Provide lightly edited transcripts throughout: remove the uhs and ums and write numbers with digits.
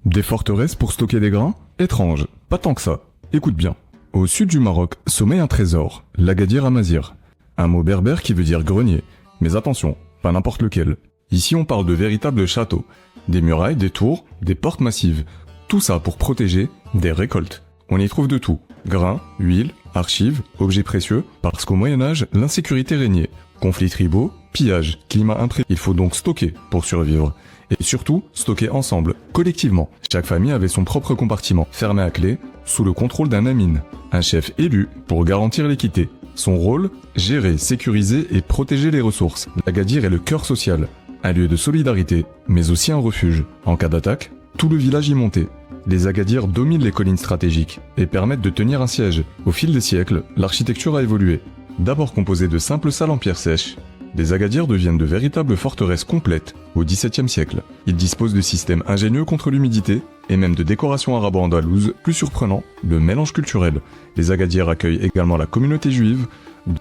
Des forteresses pour stocker des grains? Étrange, pas tant que ça. Écoute bien. Au sud du Maroc sommeille un trésor, l'Agadir Amazir. Un mot berbère qui veut dire grenier. Mais attention, pas n'importe lequel. Ici on parle de véritables châteaux. Des murailles, des tours, des portes massives. Tout ça pour protéger des récoltes. On y trouve de tout. Grains, huile, archives, objets précieux. Parce qu'au Moyen-Âge, l'insécurité régnait. Conflits tribaux, pillages, climat imprévu. Il faut donc stocker pour survivre. Et surtout, stocker ensemble, collectivement. Chaque famille avait son propre compartiment, fermé à clé, sous le contrôle d'un amine, un chef élu pour garantir l'équité. Son rôle, gérer, sécuriser et protéger les ressources. L'Agadir est le cœur social, un lieu de solidarité, mais aussi un refuge. En cas d'attaque, tout le village y montait. Les Agadirs dominent les collines stratégiques et permettent de tenir un siège. Au fil des siècles, l'architecture a évolué. D'abord composée de simples salles en pierre sèche, les Agadirs deviennent de véritables forteresses complètes au XVIIe siècle. Ils disposent de systèmes ingénieux contre l'humidité et même de décorations arabo-andalouses. Plus surprenant, le mélange culturel. Les Agadirs accueillent également la communauté juive.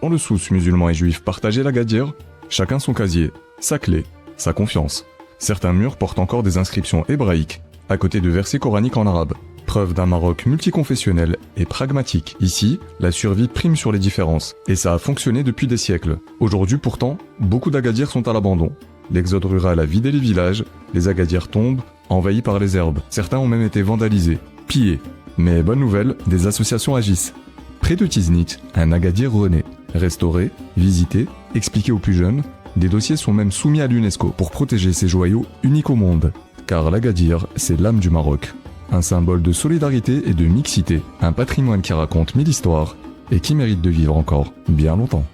Dans le Souss, musulmans et juifs partageaient l'Agadir, chacun son casier, sa clé, sa confiance. Certains murs portent encore des inscriptions hébraïques, à côté de versets coraniques en arabe. Preuve d'un Maroc multiconfessionnel et pragmatique. Ici, la survie prime sur les différences, et ça a fonctionné depuis des siècles. Aujourd'hui pourtant, beaucoup d'Agadirs sont à l'abandon. L'exode rural a vidé les villages, les Agadirs tombent, envahis par les herbes. Certains ont même été vandalisés, pillés. Mais bonne nouvelle, des associations agissent. Près de Tiznit, un Agadir renaît. Restauré, visité, expliqué aux plus jeunes, des dossiers sont même soumis à l'UNESCO pour protéger ces joyaux uniques au monde. Car l'Agadir, c'est l'âme du Maroc. Un symbole de solidarité et de mixité, un patrimoine qui raconte 1000 histoires et qui mérite de vivre encore bien longtemps.